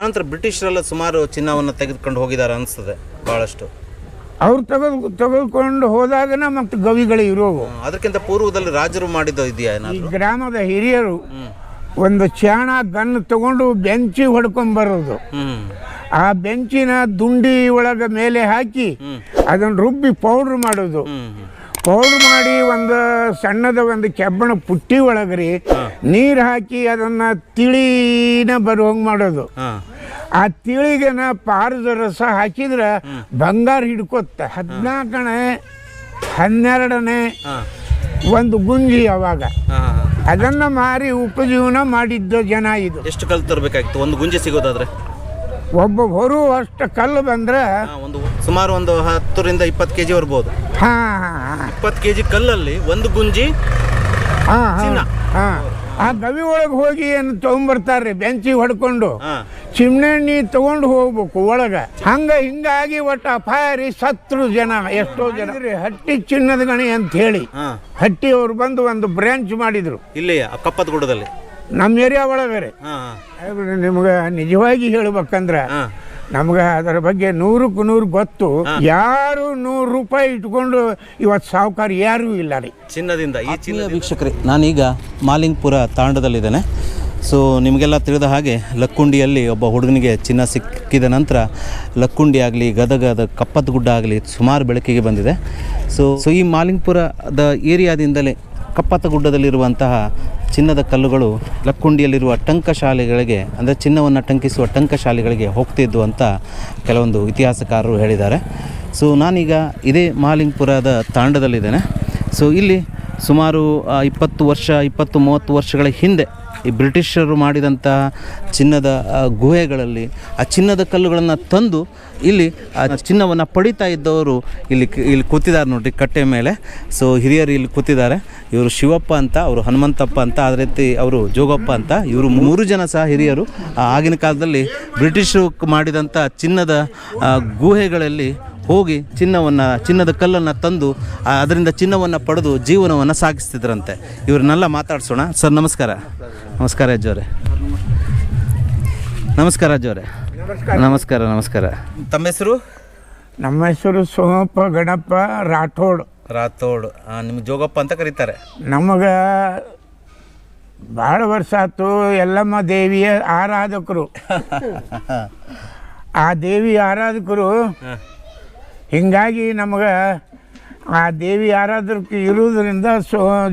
ಆನಂತರ ಬ್ರಿಟಿಷರೆಲ್ಲ ಸುಮಾರು ಚಿನ್ನವನ್ನು ತೆಗೆದುಕೊಂಡು ಹೋಗಿದ್ದಾರೆ ಅನಿಸ್ತದೆ ಬಹಳಷ್ಟು. ಅವ್ರು ತೆಗೆದುಕೊಂಡು ಹೋದಾಗನ ಮತ್ತು ಗವಿಗಳು ಇರೋವು. ಅದಕ್ಕಿಂತ ಪೂರ್ವದಲ್ಲಿ ರಾಜರು ಮಾಡಿದ್ದು ಇದೆಯಾ? ಈ ಗ್ರಾಮದ ಹಿರಿಯರು ಒಂದು ಚಾಣ ಗನ್ ತಗೊಂಡು ಬೆಂಚಿ ಹೊಡ್ಕೊಂಡ್ಬರೋದು. ಆ ಬೆಂಚಿನ ದುಂಡಿ ಒಳಗೆ ಮೇಲೆ ಹಾಕಿ ಅದನ್ನು ರುಬ್ಬಿ ಪೌಡ್ರ್ ಮಾಡೋದು. ಪೌಡ್ರ್ ಮಾಡಿ ಒಂದು ಸಣ್ಣದ ಒಂದು ಕೆಬ್ಬಣ ಪುಟ್ಟಿ ಒಳಗ್ರಿ ನೀರು ಹಾಕಿ ಅದನ್ನು ತಿಳಿನ ಬರುವಂಗೆ ಮಾಡೋದು. ಆ ತಿಳಿಗೆನ ಪಾರದ ರಸ ಹಾಕಿದ್ರೆ ಬಂಗಾರ ಹಿಡ್ಕೊತ 14ನೇ 12ನೇ ಒಂದು ಗುಂಜಿ ಅವಾಗ ಅದನ್ನು ಮಾರಿ ಉಪಜೀವನ ಮಾಡಿದ್ದ ಜನ. ಇದು ಎಷ್ಟು ಕಲ್ಲು ತರಬೇಕಾಗಿತ್ತು ಒಂದು ಗುಂಜಿ ಸಿಗೋದಾದ್ರೆ? ಒಬ್ಬ ಹೊರು ಅಷ್ಟು ಕಲ್ಲು ಬಂದ್ರೆ ಒಂದು ಸುಮಾರು ಒಂದು 10ರಿಂದ 20 kg ಬರ್ಬೋದು. 20 kg ಕಲ್ಲಲ್ಲಿ ಒಂದು ಗುಂಜಿ. ಆ ಗವಿ ಒಳಗೆ ಹೋಗಿ ಏನು ತಗೊಂಡ್ಬರ್ತಾರ್ರಿ ಬೆಂಚಿ ಹೊಡ್ಕೊಂಡು ಚಿಮ್ನೆಣ್ಣಿ ತಗೊಂಡು ಹೋಗ್ಬೇಕು ಒಳಗೆ. ಹಿಂಗಾಗಿ ಒಟ್ಟು ಅಪಾಯರಿ ಸತ್ರು ಜನ, ಎಷ್ಟೋ ಜನ. ಹಟ್ಟಿ ಚಿನ್ನದ ಗಣಿ ಅಂತ ಹೇಳಿ ಹಟ್ಟಿ ಅವ್ರು ಬಂದು ಒಂದು ಬ್ರಾಂಚ್ ಮಾಡಿದ್ರು ಇಲ್ಲಿ ಕಪ್ಪದ ಗುಡ್ಡದಲ್ಲಿ ನಮ್ಮ ಏರಿಯಾ ಒಳಗೆ. ನಿಮ್ಗೆ ನಿಜವಾಗಿ ಹೇಳ್ಬೇಕಂದ್ರೆ ನಮ್ಗೆ ಅದರ ಬಗ್ಗೆ 100ಕ್ಕೆ 100 ಗೊತ್ತು. ಯಾರು 100 ರೂಪಾಯಿ ಇಟ್ಕೊಂಡು ಇವತ್ತು ಸಾಹುಕಾರ ಯಾರೂ ಇಲ್ಲ ರೀ ಚಿನ್ನದಿಂದ. ಈ ಚಿನ್ನ ವೀಕ್ಷಕರೇ, ನಾನೀಗ ಮಾಲಿಂಗ್ಪುರ ತಾಂಡದಲ್ಲಿದ್ದೇನೆ. ಸೊ ನಿಮಗೆಲ್ಲ ತಿಳಿದ ಹಾಗೆ ಲಕ್ಕುಂಡಿಯಲ್ಲಿ ಒಬ್ಬ ಹುಡುಗನಿಗೆ ಚಿನ್ನ ಸಿಕ್ಕಿದ ನಂತರ ಲಕ್ಕುಂಡಿ ಆಗಲಿ ಗದಗದ ಕಪ್ಪದ ಗುಡ್ಡ ಆಗಲಿ ಸುಮಾರು ಬೆಳಕಿಗೆ ಬಂದಿದೆ. ಸೊ ಈ ಮಾಲಿಂಗ್ಪುರದ ಏರಿಯಾದಿಂದಲೇ ಕಪ್ಪತ್ತ ಗುಡ್ಡದಲ್ಲಿರುವಂತಹ ಚಿನ್ನದ ಕಲ್ಲುಗಳು ಲಕ್ಕುಂಡಿಯಲ್ಲಿರುವ ಟಂಕಶಾಲೆಗಳಿಗೆ, ಅಂದರೆ ಚಿನ್ನವನ್ನು ಟಂಕಿಸುವ ಟಂಕಶಾಲೆಗಳಿಗೆ ಹೋಗ್ತಿದ್ದು ಅಂತ ಕೆಲವೊಂದು ಇತಿಹಾಸಕಾರರು ಹೇಳಿದ್ದಾರೆ. ಸೊ ನಾನೀಗ ಇದೇ ಮಾಲಿಂಗ್ಪುರದ ತಾಂಡದಲ್ಲಿದ್ದೇನೆ. ಸೊ ಇಲ್ಲಿ ಸುಮಾರು 20-30 ವರ್ಷಗಳ ಹಿಂದೆ ಈ ಬ್ರಿಟಿಷರು ಮಾಡಿದಂತಹ ಚಿನ್ನದ ಗುಹೆಗಳಲ್ಲಿ ಆ ಚಿನ್ನದ ಕಲ್ಲುಗಳನ್ನು ತಂದು ಇಲ್ಲಿ ಆ ಚಿನ್ನವನ್ನು ಪಡಿತಾ ಇದ್ದವರು ಇಲ್ಲಿ ಕೂತಿದ್ದಾರೆ ನೋಡ್ರಿ ಕಟ್ಟೆ ಮೇಲೆ. ಸೊ ಹಿರಿಯರು ಇಲ್ಲಿ ಕೂತಿದ್ದಾರೆ. ಇವರು ಶಿವಪ್ಪ ಅಂತ, ಅವರು ಹನುಮಂತಪ್ಪ ಅಂತ, ಅದೇ ರೀತಿ ಅವರು ಜೋಗಪ್ಪ ಅಂತ. ಇವರು 3 ಜನ ಸಹ ಹಿರಿಯರು ಆಗಿನ ಕಾಲದಲ್ಲಿ ಬ್ರಿಟಿಷರು ಮಾಡಿದಂಥ ಚಿನ್ನದ ಗುಹೆಗಳಲ್ಲಿ ಹೋಗಿ ಚಿನ್ನದ ಕಲ್ಲನ್ನು ತಂದು ಅದರಿಂದ ಚಿನ್ನವನ್ನು ಪಡೆದು ಜೀವನವನ್ನು ಸಾಗಿಸ್ತಿದ್ರಂತೆ. ಇವ್ರನ್ನೆಲ್ಲ ಮಾತಾಡ್ಸೋಣ. ಸರ್ ನಮಸ್ಕಾರ. ನಮಸ್ಕಾರ ಅಜ್ಜವರೇ. ನಮಸ್ಕಾರ ಅಜ್ಜವರೇ. ನಮಸ್ಕಾರ. ತಮ್ಮ ಹೆಸರು? ನಮ್ಮ ಹೆಸರು ಸೋಮಪ್ಪ ಗಣಪ ರಾಠೋಡ್. ನಿಮ್ಗೆ ಜೋಗಪ್ಪ ಅಂತ ಕರೀತಾರೆ. ನಮಗೆ ಭಾಳ ವರ್ಷ ಆಯ್ತು. ಎಲ್ಲಮ್ಮ ದೇವಿಯ ಆರಾಧಕರು. ಆ ದೇವಿ ಆರಾಧಕರು. ಹೀಗಾಗಿ ನಮಗೆ ಆ ದೇವಿ ಆರಾಧಕರು ಇರುವುದರಿಂದ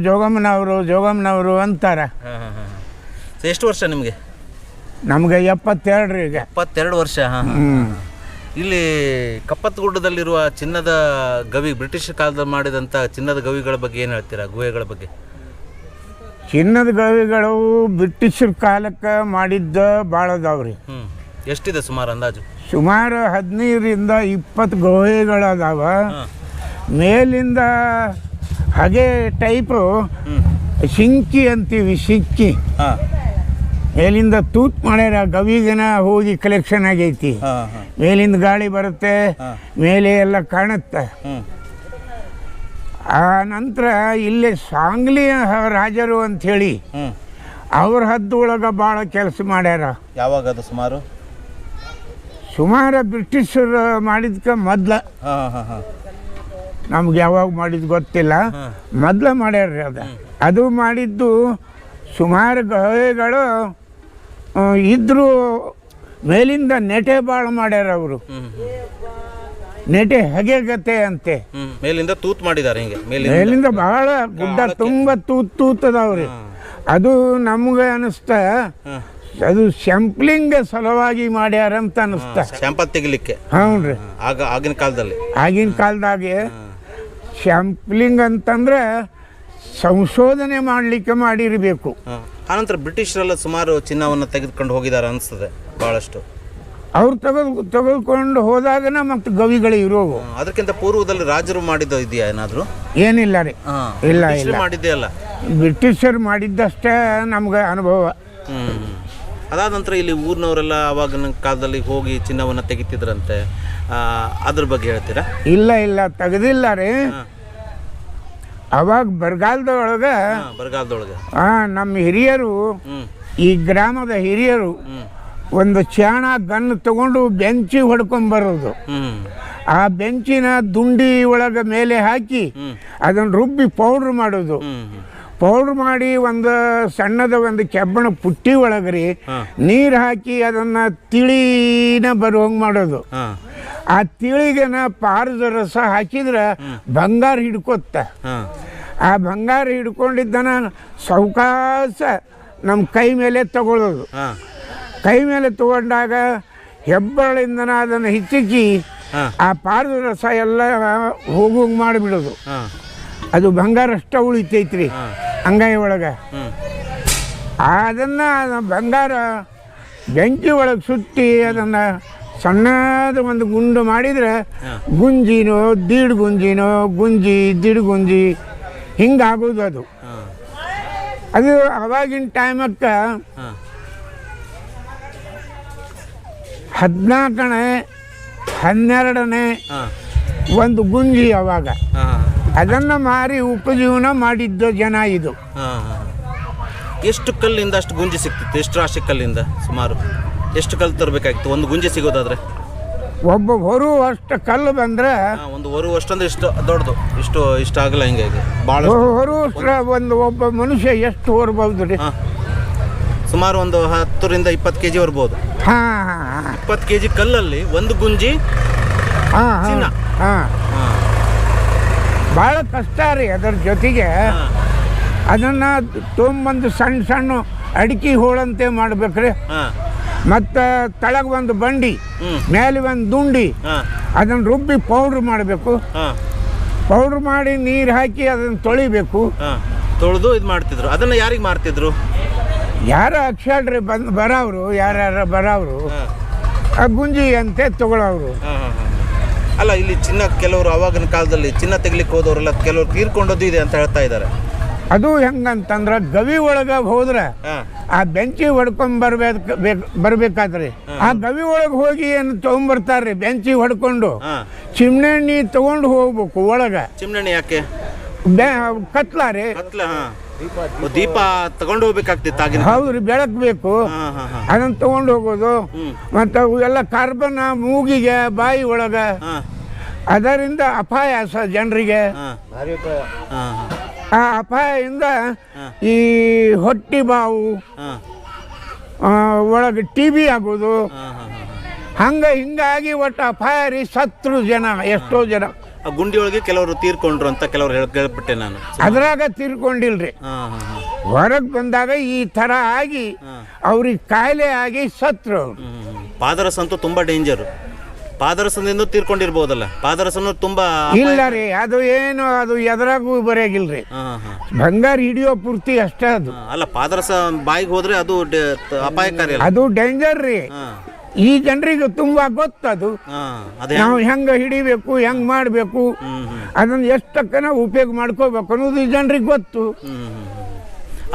ಜೋಗಮ್ಮನವರು ಅಂತಾರೆ. ಎಷ್ಟು ವರ್ಷ ನಿಮಗೆ? ನಮಗೆ 72 ರೀ. ಈಗ 72 ವರ್ಷ. ಇಲ್ಲಿ ಕಪ್ಪತ್ತ ಗುಡ್ಡದಲ್ಲಿರುವ ಚಿನ್ನದ ಗವಿ, ಬ್ರಿಟಿಷ್ ಕಾಲದಲ್ಲಿ ಮಾಡಿದಂಥ ಚಿನ್ನದ ಗವಿಗಳ ಬಗ್ಗೆ ಏನು ಹೇಳ್ತೀರಾ? ಗುಹೆಗಳ ಬಗ್ಗೆ? ಚಿನ್ನದ ಗವಿಗಳು ಬ್ರಿಟಿಷರ ಕಾಲಕ್ಕೆ ಮಾಡಿದ್ದ ಭಾಳ ಅದಾವ್ರಿ. ಎಷ್ಟಿದೆ ಸುಮಾರು ಅಂದಾಜು? ಸುಮಾರು 15ರಿಂದ 20 ಗುಹೆಗಳದಾವ. ಮೇಲಿಂದ ಹಾಗೆ ಟೈಪು ಸಿಂಕಿ ಅಂತೀವಿ, ಸಿಕ್ಕಿ ಮೇಲಿಂದ ತೂತ್ ಮಾಡ್ಯಾರ. ಗವಿಗನ ಹೋಗಿ ಕಲೆಕ್ಷನ್ ಆಗೈತಿ. ಮೇಲಿಂದ ಗಾಳಿ ಬರುತ್ತೆ, ಮೇಲೆ ಎಲ್ಲ ಕಾಣುತ್ತೆ. ಆ ನಂತರ ಇಲ್ಲಿ ಸಾಂಗ್ಲಿ ರಾಜರು ಅಂಥೇಳಿ ಅವ್ರ ಹದ್ದೊಳಗೆ ಭಾಳ ಕೆಲಸ ಮಾಡ್ಯಾರ. ಯಾವಾಗ ಅದು? ಸುಮಾರು ಬ್ರಿಟಿಷರು ಮಾಡಿದ್ಕ ಮೊದ್ಲ. ನಮ್ಗೆ ಯಾವಾಗ ಮಾಡಿದ್ದು ಗೊತ್ತಿಲ್ಲ. ಮೊದ್ಲ ಮಾಡ್ಯಾರ್ರಿ ಅದು ಮಾಡಿದ್ದು. ಸುಮಾರು ಗಹೆಗಳು ಇದ್ರೂ ಮೇಲಿಂದ ನೆಟೆ ಭಾಳ ಮಾಡ್ಯಾರ ಅವರು. ನೆಟೆ ಹಗೆಗತೆ ಅಂತೆ. ಮೇಲಿಂದ ತೂತ್ ಮಾಡಿದ್ದಾರೆ. ಮೇಲಿಂದ ಬಹಳ ಗುಡ್ಡ ತುಂಬ ತೂತದವ್ರಿ. ಅದು ನಮ್ಗೆ ಅನಿಸ್ತ ಅದು ಸ್ಯಾಂಪ್ಲಿಂಗ್ ಸಲುವಾಗಿ ಮಾಡ್ಯಾರ ಅಂತ ಅನಿಸ್ತ. ಸ್ಯಾಂಪಲ್ ತೆಗಿಲಿಕ್ಕೆ. ಹ್ಞೂ ರೀ. ಆಗಿನ ಕಾಲದಾಗೆ ಸ್ಯಾಂಪ್ಲಿಂಗ್ ಅಂತಂದ್ರೆ ಸಂಶೋಧನೆ ಮಾಡಲಿಕ್ಕೆ ಮಾಡಿರಬೇಕು. ಆನಂತರ ಬ್ರಿಟಿಷರೆಲ್ಲ ಸುಮಾರು ಚಿನ್ನವನ್ನು ತೆಗೆದುಕೊಂಡು ಹೋಗಿದ್ದಾರೆ ಅನಿಸ್ತದೆ ಬಹಳಷ್ಟು. ಅವ್ರು ತೆಗೆದುಕೊಂಡು ಹೋದಾಗನ ಮತ್ತು ಗವಿಗಳು ಇರೋವು. ಅದಕ್ಕಿಂತ ಪೂರ್ವದಲ್ಲಿ ರಾಜರು ಮಾಡಿದ್ದು ಇದೆಯಾ ಏನಾದರೂ? ಏನಿಲ್ಲ ರೀ. ಇಲ್ಲ ಮಾಡಿದ್ದೇ ಅಲ್ಲ, ಬ್ರಿಟಿಷರು ಮಾಡಿದ್ದಷ್ಟೇ ನಮ್ಗೆ ಅನುಭವ. ಅದಾದ ನಂತರ ಇಲ್ಲಿ ಊರಿನವರೆಲ್ಲ ಆವಾಗಿನ ಕಾಲದಲ್ಲಿ ಹೋಗಿ ಚಿನ್ನವನ್ನು ತೆಗಿತಿದ್ರಂತೆ. ಅದ್ರ ಬಗ್ಗೆ ಹೇಳ್ತೀರಾ? ಇಲ್ಲ ತೆಗೆದಿಲ್ಲ ರೀ. ಅವಾಗ ಬರಗಾಲದೊಳಗೆ ನಮ್ಮ ಹಿರಿಯರು, ಈ ಗ್ರಾಮದ ಹಿರಿಯರು ಒಂದು ಚಾಣ ಗನ್ ತಗೊಂಡು ಬೆಂಚಿ ಹೊಡ್ಕೊಂಬರೋದು. ಆ ಬೆಂಚಿನ ದುಂಡಿ ಒಳಗೆ ಮೇಲೆ ಹಾಕಿ ಅದನ್ನು ರುಬ್ಬಿ ಪೌಡ್ರ್ ಮಾಡೋದು. ಪೌಡ್ರ್ ಮಾಡಿ ಒಂದು ಸಣ್ಣದ ಒಂದು ಕೆಬ್ಬಣ ಪುಟ್ಟಿ ಒಳಗ್ರಿ ನೀರು ಹಾಕಿ ಅದನ್ನು ತಿಳಿನ ಬರುವಂಗೆ ಮಾಡೋದು. ಆ ತಿಳಿಗೆನ ಪಾರದ ರಸ ಹಾಕಿದ್ರೆ ಬಂಗಾರ ಹಿಡ್ಕೊತ್ತ. ಆ ಬಂಗಾರ ಹಿಡ್ಕೊಂಡಿದ್ದನ ಸಾವಕಾಶ ನಮ್ಮ ಕೈ ಮೇಲೆ ತಗೊಳ್ಳೋದು. ಕೈ ಮೇಲೆ ತಗೊಂಡಾಗ ಹೆಬ್ಬಳಿಂದನ ಅದನ್ನು ಹಿಚ್ಚಿ ಆ ಪಾರದ ರಸ ಎಲ್ಲ ಹೋಗುವಂಗೆ ಮಾಡಿಬಿಡೋದು. ಅದು ಬಂಗಾರ ಅಷ್ಟ ಉಳಿತೈತ್ರಿ ಅಂಗೈ ಒಳಗೆ. ಅದನ್ನು ಬಂಗಾರ ಬೆಂಕಿ ಒಳಗೆ ಸುತ್ತಿ ಅದನ್ನು ಸಣ್ಣದ ಒಂದು ಗುಂಡು ಮಾಡಿದರೆ ಗುಂಜಿನೋ ದೀಡ್ ಗುಂಜಿನೋ ಗುಂಜಿ ದಿಡ್ ಗುಂಜಿ ಹಿಂಗಾಗೋದು. ಅದು ಅವಾಗಿನ ಟೈಮಕ್ಕೆ 14ನೇ 12ನೇ ಒಂದು ಗುಂಜಿ ಅವಾಗ. ಅದನ್ನು ಮಾರಿ ಉಪಜೀವನ ಮಾಡಿದ್ದ ಜನ ಇದು. ಎಷ್ಟು ಕಲ್ಲಿಂದ ಅಷ್ಟು ಗುಂಜಿ ಸಿಕ್ತಿತ್ತು? ಎಷ್ಟು ರಾಶಿ ಕಲ್ಲಿಂದ ಸುಮಾರು ಎಷ್ಟು ಕಲ್ಲು ತರಬೇಕಾಗಿತ್ತು ಒಂದು ಗುಂಜಿ ಸಿಗೋದಾದ್ರೆ? ಒಬ್ಬ ಹೊರು ಅಷ್ಟು ಕಲ್ಲು ಬಂದ್ರೆ ಒಂದು ಹೊರು ಅಷ್ಟಂದ್ರೆ ಇಷ್ಟು ದೊಡ್ಡದು, ಇಷ್ಟು ಆಗಲ್ಲ. ಹಿಂಗಾಗಿ ಭಾಳ ಹೊರು ಒಬ್ಬ ಮನುಷ್ಯ ಎಷ್ಟು ಹೊರಬಹುದು ರೀ? ಸುಮಾರು ಒಂದು 10ರಿಂದ 20 kg ಬರ್ಬೋದು. 20 kg ಕಲ್ಲಲ್ಲಿ ಒಂದು ಗುಂಜಿ ಭಾಳ ಕಷ್ಟ ರೀ. ಅದರ ಜೊತೆಗೆ ಅದನ್ನು ತೊಗೊಂಬಂದು ಸಣ್ಣ ಸಣ್ಣ ಅಡಿಕೆ ಹೋಳಂತೆ ಮಾಡ್ಬೇಕ್ರಿ. ಮತ್ತು ತಳಗೆ ಒಂದು ಬಂಡಿ, ಮೇಲೆ ಒಂದು ದುಂಡಿ, ಅದನ್ನು ರುಬ್ಬಿ ಪೌಡ್ರ್ ಮಾಡಬೇಕು. ಪೌಡ್ರ್ ಮಾಡಿ ನೀರು ಹಾಕಿ ಅದನ್ನು ತೊಳಿಬೇಕು. ತೊಳೆದು ಇದು ಮಾಡ್ತಿದ್ರು. ಅದನ್ನು ಯಾರಿಗೆ ಮಾರ್ತಿದ್ರು? ಯಾರು ಅಕ್ಷಾಡ್ರಿ ಬರೋರು, ಯಾರ್ಯಾರ ಬರೋರು ಆ ಗುಂಜಿ ಅಂತೆ ತಗೊಳ್ಳೋರು. ಅಲ್ಲ, ಇಲ್ಲಿ ಚಿನ್ನ ಕೆಲವರು ಅವಾಗಿನ ಕಾಲದಲ್ಲಿ ಚಿನ್ನ ತೆಗಿಲಿಕ್ಕೆ ಹೋದವರೆಲ್ಲ ಕೆಲವರು ತೀರ್ಕೊಂಡದ್ದು ಇದೆ ಅಂತ ಹೇಳ್ತಾ ಇದ್ದಾರೆ. ಅದು ಹೆಂಗಂತಂದ್ರೆ ಗವಿ ಒಳಗೆ ಹೋದ್ರೆ ಆ ಬೆಂಚಿ ಹೊಡ್ಕೊಂಡ್ ಬರ್ಬೇಕಾದ್ರಿ ಆ ಗವಿ ಒಳಗೆ ಹೋಗಿ ಏನು ತೊಗೊಂಬರ್ತಾರ್ರಿ. ಬೆಂಚಿ ಹೊಡ್ಕೊಂಡು ಚಿಮ್ನೆಣ್ಣಿ ತಗೊಂಡು ಹೋಗ್ಬೇಕು ಒಳಗೆ. ಚಿಮ್ನೆಣ್ಣಿ ಯಾಕೆ? ಕತ್ಲಾರಿ ದೀಪ ತಗೊಂಡು ಹೋಗ್ಬೇಕಾಗ್ತಿತ್ತು ಆಗಿನ. ಹೌದ್ರಿ, ಬೆಳಕಬೇಕು. ಅದನ್ನ ತಗೊಂಡು ಹೋಗೋದು. ಮತ್ತು ಎಲ್ಲ ಕಾರ್ಬನ್ ಮೂಗಿಗೆ ಬಾಯಿ ಒಳಗೆ, ಅದರಿಂದ ಅಪಾಯ ಜನರಿಗೆ. ಆ ಅಪಾಯದಿಂದ ಈ ಹೊಟ್ಟಿ ಬಾವು, ಒಳಗೆ TB ಆಗೋದು, ಹಿಂಗಾಗಿ ಒಟ್ಟು ಅಪಾಯ ರೀ. ಸತ್ರು ಜನ, ಎಷ್ಟೋ ಜನ ಆ ಗುಂಡಿ ಒಳಗೆ ಕೆಲವರು ತೀರ್ಕೊಂಡ್ರು ಅಂತ ಕೆಲವರು ಹೇಳ್ಬಿಟ್ಟೆ ನಾನು. ಅದ್ರಾಗ ತೀರ್ಕೊಂಡಿಲ್ರಿ. ಹೊರಗೆ ಬಂದಾಗ ಈ ಥರ ಆಗಿ ಅವ್ರಿಗೆ ಕಾಯಿಲೆ ಆಗಿ ಸತ್ರು. ಪಾದರಸ ಅಂತೂ ತುಂಬ ಡೇಂಜರು. ಪಾದರಸದಿಂದ ತೀರ್ಕೊಂಡಿರ್ಬೋದಲ್ಲ? ಪಾದರಸನು ತುಂಬ ಇಲ್ಲ ರೀ, ಅದು ಏನು ಅದು ಎದ್ರಾಗೂ ಬರೆಯಾಗಿಲ್ರಿ. ಬಂಗಾರ ಹಿಡಿಯೋ ಪೂರ್ತಿ ಅಷ್ಟೇ ಅದು. ಅಲ್ಲ, ಪಾದರಸ ಬಾಯಿಗೆ ಹೋದ್ರೆ ಅದು ಅಪಾಯಕಾರಿ. ಅದು ಡೇಂಜರ್ ರೀ. ಈ ಜನರಿಗೆ ತುಂಬಾ ಗೊತ್ತದು. ನಾವು ಹೆಂಗ ಹಿಡಿಬೇಕು, ಹೆಂಗ್ ಮಾಡಬೇಕು, ಅದನ್ನ ಎಷ್ಟಕ್ಕನ ಉಪಯೋಗ ಮಾಡ್ಕೋಬೇಕು ಅನ್ನೋದು ಈ ಜನರಿಗೆ ಗೊತ್ತು.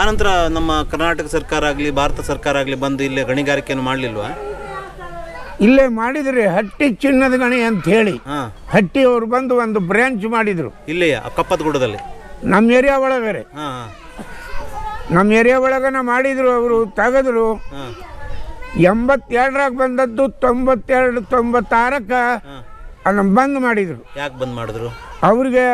ಆನಂತರ ನಮ್ಮ ಕರ್ನಾಟಕ ಸರ್ಕಾರ ಆಗಲಿ ಭಾರತ ಸರ್ಕಾರ ಆಗಲಿ ಬಂದು ಇಲ್ಲೇ ಗಣಿಗಾರಿಕೆಯನ್ನು ಮಾಡಲಿಲ್ವಾ? ಇಲ್ಲೇ ಮಾಡಿದ್ರಿ, ಹಟ್ಟಿ ಚಿನ್ನದ ಗಣಿ ಅಂತ ಹೇಳಿ. ಹಟ್ಟಿ ಅವ್ರು ಬಂದು ಒಂದು ಬ್ರಾಂಚ್ ಮಾಡಿದ್ರು ಇಲ್ಲೇ ಕಪ್ಪತ್ಗುಡದಲ್ಲಿ, ನಮ್ಮ ಏರಿಯಾ ಒಳಗರೆ. ನಮ್ಮ ಏರಿಯಾ ಒಳಗನ ಮಾಡಿದ್ರು. ಅವರು ತೆಗೆದ್ರು. 82ರಾಗ ಬಂದದ್ದು 92, 96ಕ್ಕೆ ಅದನ್ನು ಬಂದ್ ಮಾಡಿದ್ರು. ಯಾಕೆ ಬಂದ್ ಮಾಡಿದ್ರು? ಅವ್ರಿಗೆ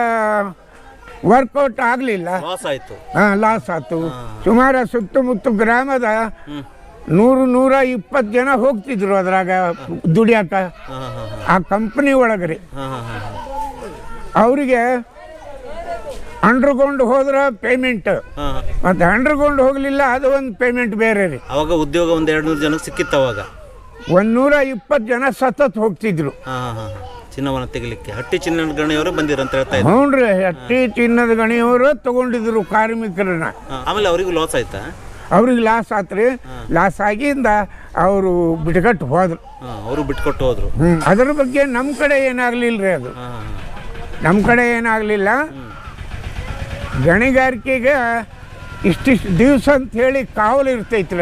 ವರ್ಕೌಟ್ ಆಗಲಿಲ್ಲ, ಲಾಸ್ ಆಯ್ತು. ಲಾಸ್ ಆಯ್ತು. ಸುಮಾರು ಸುತ್ತಮುತ್ತ ಗ್ರಾಮದ 100-120 ಜನ ಹೋಗ್ತಿದ್ರು ಅದ್ರಾಗ ದುಡಿಯಾಕ, ಆ ಕಂಪ್ನಿ ಒಳಗ್ರಿ. ಅವರಿಗೆ ಅಂಡರ್ಗ್ರೌಂಡ್ ಹೋದ್ರೆ ಪೇಮೆಂಟ್, ಮತ್ತೆ ಅಂಡರ್ಗ್ರೌಂಡ್ ಹೋಗಲಿಲ್ಲ ಅದು ಒಂದು ಪೇಮೆಂಟ್ ಬೇರೆ ರೀ. ಅವಾಗ ಉದ್ಯೋಗ ಒಂದು 200 ಜನಕ್ಕೆ ಸಿಕ್ಕಿತ್ತು. ಅವಾಗ 120 ಜನ ಸತತ್ ಹೋಗ್ತಿದ್ರು ಚಿನ್ನವನ್ನು ತೆಗಿಲಿಕ್ಕೆ. ಹಟ್ಟಿ ಚಿನ್ನದ ಗಣಿಯವರು ಬಂದಿರ ಅಂತ ಹೇಳ್ತಾ ಇದ್ರು. ಹ್ಞೂ ರೀ, ಹಟ್ಟಿ ಚಿನ್ನದ ಗಣಿಯವರು ತಗೊಂಡಿದ್ರು ಕಾರ್ಮಿಕರನ್ನ. ಆಮೇಲೆ ಅವರಿಗೂ ಲಾಸ್ ಆಯ್ತಾ? ಅವ್ರಿಗೆ ಲಾಸ್ ಆತ್ರಿ. ಲಾಸ್ ಆಗಿಂದ ಅವರು ಬಿಟ್ಕೊಟ್ಟು ಹೋದ್ರು. ಅವರು ಬಿಟ್ಕೊಟ್ಟು ಹೋದ್ರು. ಅದ್ರ ಬಗ್ಗೆ ನಮ್ಮ ಕಡೆ ಏನಾಗಲಿಲ್ಲ ರೀ. ಅದು ನಮ್ಮ ಕಡೆ ಏನಾಗಲಿಲ್ಲ. ಗಣಿಗಾರಿಕೆಗೆ ಇಷ್ಟಿಷ್ಟು ದಿವಸ ಅಂತ ಹೇಳಿ ಕಾವಲು ಇರ್ತೈತ್ರಿ.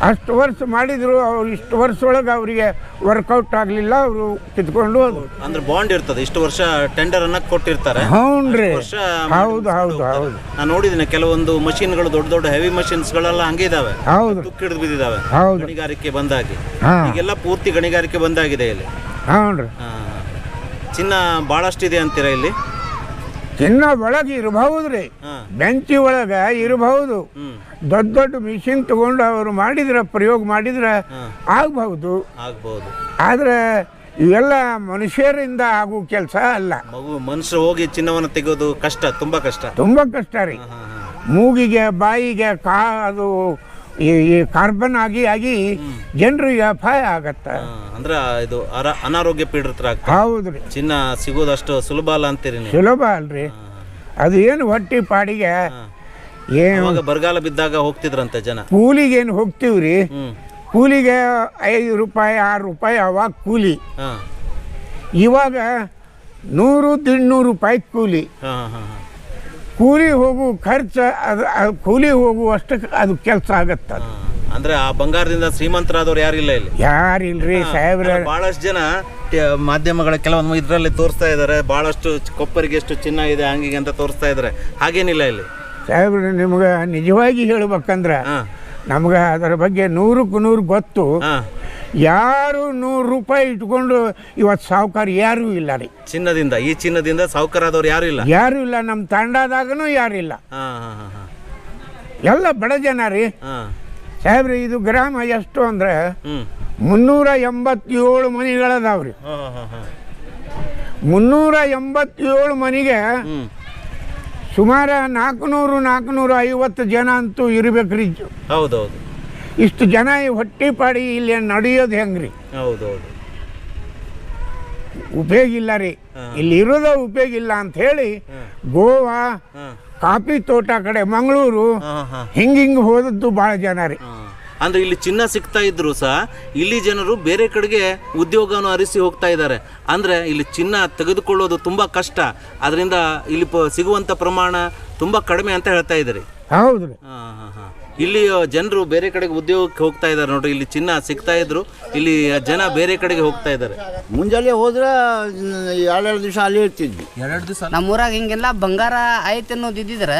ಅಷ್ಟು ವರ್ಷ ಮಾಡಿದ್ರು, ಅವ್ರು ಇಷ್ಟು ವರ್ಷ ಒಳಗೆ ಅವರಿಗೆ ವರ್ಕೌಟ್ ಆಗಲಿಲ್ಲ, ಅವರು ಕಿತ್ಕೊಂಡು ಹೋದ್ರು. ಅಂದ್ರೆ ಬಾಂಡ್ ಇರ್ತದೆ, ಇಷ್ಟು ವರ್ಷ ಟೆಂಡರ್ ಅನ್ನಕ್ಕೆ ಕೊಟ್ಟಿರ್ತಾರೆ. ಹೌನ್ರಿ, ವರ್ಷ ಹೌದು ಹೌದು ಹೌದು. ನಾನು ನೋಡಿದ್ದೀನಿ ಕೆಲವೊಂದು ಮಷಿನ್ಗಳು, ದೊಡ್ಡ ದೊಡ್ಡ ಹೆವಿ ಮಷಿನ್ಸ್ಗಳೆಲ್ಲ ಹಂಗೆ ಇದಾವೆ, ಹೌದು ತುಕ್ಕಿಡಿದು ಬಿದ್ದಿದ್ದಾವೆ ಹೌದು. ಗಣಿಗಾರಿಕೆ ಬಂದಾಗಿ. ಹಾಂ ಈಗೆಲ್ಲ ಪೂರ್ತಿ ಗಣಿಗಾರಿಕೆ ಬಂದಾಗಿದೆ ಇಲ್ಲಿ. ಹೌನ್ರಿ. ಚಿನ್ನ ಭಾಳಷ್ಟಿದೆ ಅಂತೀರಾ ಇಲ್ಲಿ? ಚಿನ್ನ ಒಳಗೆ ಇರಬಹುದ್ರಿ, ಬೆಂಚಿ ಒಳಗೆ ಇರಬಹುದು. ದೊಡ್ಡ ದೊಡ್ಡ ಮಿಷಿನ್ ತಗೊಂಡು ಅವರು ಮಾಡಿದ್ರೆ, ಪ್ರಯೋಗ ಮಾಡಿದ್ರೆ ಆಗಬಹುದು. ಆದ್ರೆ ಇವೆಲ್ಲ ಮನುಷ್ಯರಿಂದ ಆಗೋ ಕೆಲಸ ಅಲ್ಲ. ಮನುಷ್ಯರು ಹೋಗಿ ಚಿನ್ನವನ್ನು ತೆಗೆಯೋದು ಕಷ್ಟ, ತುಂಬಾ ಕಷ್ಟ, ತುಂಬಾ ಕಷ್ಟ ರೀ. ಮೂಗಿಗೆ ಬಾಯಿಗೆ ಅದು ಈ ಕಾರ್ಬನ್ ಆಗಿ ಆಗಿ ಜನರಿಗೆ ಅಪಾಯ ಆಗತ್ತ. ಅಂದ್ರೆ ಇದು ಅನಾರೋಗ್ಯ ಪೀಡಿತರಾಗ್ತಾರೆ. ಹೌದ್ರಿ, ಚಿನ್ನ ಸಿಗೋದಷ್ಟು ಸುಲಭ ಅಲ್ಲ ಅಂತೀರಿ ನೀವು? ಸುಲಭ ಅಲ್ರಿ, ಅದು ಏನು ಹೊಟ್ಟಿ ಪಾಡಿಗೆ. ಏನು ಬರಗಾಲ ಬಿದ್ದಾಗ ಹೋಗ್ತಿದ್ರಂತೆ ಜನ, ಕೂಲಿಗೇನು ಹೋಗ್ತೀವ್ರಿ, ಕೂಲಿಗೆ 5 ರೂಪಾಯಿ 6 ರೂಪಾಯಿ ಅವಾಗ ಕೂಲಿ. ಇವಾಗ 100-150 ರೂಪಾಯಿ ಕೂಲಿ. ಕೂಲಿ ಹೋಗು ಖರ್ಚು, ಅದು ಕೂಲಿ ಹೋಗುವಷ್ಟಕ್ಕೆ ಅದು ಕೆಲಸ ಆಗತ್ತ. ಅಂದ್ರೆ ಆ ಬಂಗಾರದಿಂದ ಶ್ರೀಮಂತರಾದವ್ರು ಯಾರಿಲ್ಲ ಇಲ್ಲಿ? ಯಾರಿಲ್ರಿ ಸಾಹೇಬ್ರ. ಬಹಳಷ್ಟು ಜನ ಮಾಧ್ಯಮಗಳ ಕೆಲವೊಂದು ಇದರಲ್ಲಿ ತೋರಿಸ್ತಾ ಇದ್ದಾರೆ, ಬಹಳಷ್ಟು ಕೊಪ್ಪರಿಗೆ ಎಷ್ಟು ಚಿನ್ನ ಇದೆ ಹಂಗಿಗೆ ಅಂತ ತೋರಿಸ್ತಾ ಇದ್ದಾರೆ. ಹಾಗೇನಿಲ್ಲ ಇಲ್ಲಿ ಸಾಹೇಬ್ರ. ನಿಮ್ಗೆ ನಿಜವಾಗಿ ಹೇಳ್ಬೇಕಂದ್ರೆ ನಮ್ಗೆ ಅದರ ಬಗ್ಗೆ 100ಕ್ಕೆ 100 ಗೊತ್ತು. ಯಾರು 100 ರೂಪಾಯಿ ಇಟ್ಕೊಂಡು ಇವತ್ತು ಸಾಹುಕಾರ ಯಾರೂ ಇಲ್ಲ ರೀ. ಚಿನ್ನದಿಂದ, ಈ ಚಿನ್ನದಿಂದ ಸಾಹುಕಾರದವ್ರು ಯಾರು ಇಲ್ಲ, ಯಾರು ಇಲ್ಲ. ನಮ್ಮ ತಂಡದಾಗನೂ ಯಾರಿಲ್ಲ, ಎಲ್ಲ ಬಡ ಜನ ರೀ ಸಾಹೇಬ್ರಿ. ಇದು ಗ್ರಾಮ ಎಷ್ಟು ಅಂದ್ರೆ 387 ಮನೆಗಳದಾವ್ರಿ. 387 ಮನೆಗೆ ಸುಮಾರು 400-450 ಜನ ಅಂತೂ ಇರ್ಬೇಕ್ರಿ. ಹೌದೌದು. ಇಷ್ಟು ಜನ ಹೊಟ್ಟಿ ಪಾಡಿ ಇಲ್ಲಿ ನಡೆಯೋದು ಹೆಂಗ್ರಿ? ಹೌದೌದು. ಉಪಯೋಗ ಇಲ್ಲ ರೀ, ಇಲ್ಲಿ ಇರೋದ ಉಪಯೋಗ ಇಲ್ಲ ಅಂತ ಹೇಳಿ ಗೋವಾ, ಕಾಫಿ ತೋಟ ಕಡೆ, ಮಂಗಳೂರು ಹಿಂಗೆ ಹೋದದ್ದು ಭಾಳ ಜನ ರೀ. ಅಂದ್ರೆ ಇಲ್ಲಿ ಚಿನ್ನ ಸಿಗ್ತಾ ಇದ್ರು ಸಹ ಇಲ್ಲಿ ಜನರು ಬೇರೆ ಕಡೆಗೆ ಉದ್ಯೋಗವನ್ನು ಅರಿಸಿ ಹೋಗ್ತಾ ಇದ್ದಾರೆ. ಅಂದ್ರೆ ಇಲ್ಲಿ ಚಿನ್ನ ತೆಗೆದುಕೊಳ್ಳೋದು ತುಂಬಾ ಕಷ್ಟ, ಅದರಿಂದ ಇಲ್ಲಿ ಸಿಗುವಂತ ಪ್ರಮಾಣ ತುಂಬಾ ಕಡಿಮೆ ಅಂತ ಹೇಳ್ತಾ ಇದ್ದಾರೆ. ಹೌದ್ರಿ. ಇಲ್ಲಿ ಜನರು ಬೇರೆ ಕಡೆಗೆ ಉದ್ಯೋಗಕ್ಕೆ ಹೋಗ್ತಾ ಇದ್ದಾರೆ ನೋಡ್ರಿ. ಇಲ್ಲಿ ಚಿನ್ನ ಸಿಗ್ತಾ ಇದ್ರು, ಇಲ್ಲಿ ಜನ ಬೇರೆ ಕಡೆಗೆ ಹೋಗ್ತಾ ಇದ್ದಾರೆ. ಮುಂಜಾನೆ ಹೋದ್ರೆ 2 ದಿವಸ ಅಲ್ಲಿ ಇರ್ತಿದ್ವಿ. 2 ದಿವಸ ನಮ್ಮೂರಾಗ ಹಿಂಗೆಲ್ಲ ಬಂಗಾರ ಐತೆ ಅನ್ನೋದಿದ್ದಿದ್ರೆ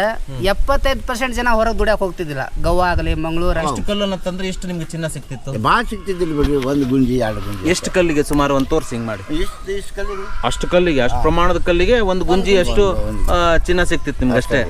75% ಜನ ಹೊರಗೆ ದುಡಿಯಕ್ಕೆ ಹೋಗ್ತಿದ್ದಿಲ್ಲ. ಗೋವಾ ಆಗಲಿ, ಮಂಗಳೂರು. ಎಷ್ಟು ಕಲ್ಲನ್ನು ತಂದ್ರೆ ಎಷ್ಟು ನಿಮ್ಗೆ ಚಿನ್ನ ಸಿಕ್ತಿತ್ತು? ಭಾಳ ಸಿಗ್ತಿದ್ದಿಲ್ಲ ಬಿಡ್ರಿ, 1 ಗುಂಜಿ 2 ಗುಂಜಿ. ಎಷ್ಟು ಕಲ್ಲಿಗೆ ಸುಮಾರು ಒಂದು ತೋರ್ಸಿ ಹಿಂಗೆ ಮಾಡಿ? ಇಷ್ಟು ಕಲ್ಲಿಗೆ, ಅಷ್ಟು ಕಲ್ಲಿಗೆ, ಅಷ್ಟು ಪ್ರಮಾಣದ ಕಲ್ಲಿಗೆ 1 ಗುಂಜಿ ಅಷ್ಟು ಚಿನ್ನ ಸಿಕ್ತಿತ್ತು ನಿಮ್ಗೆ ಅಷ್ಟೇ?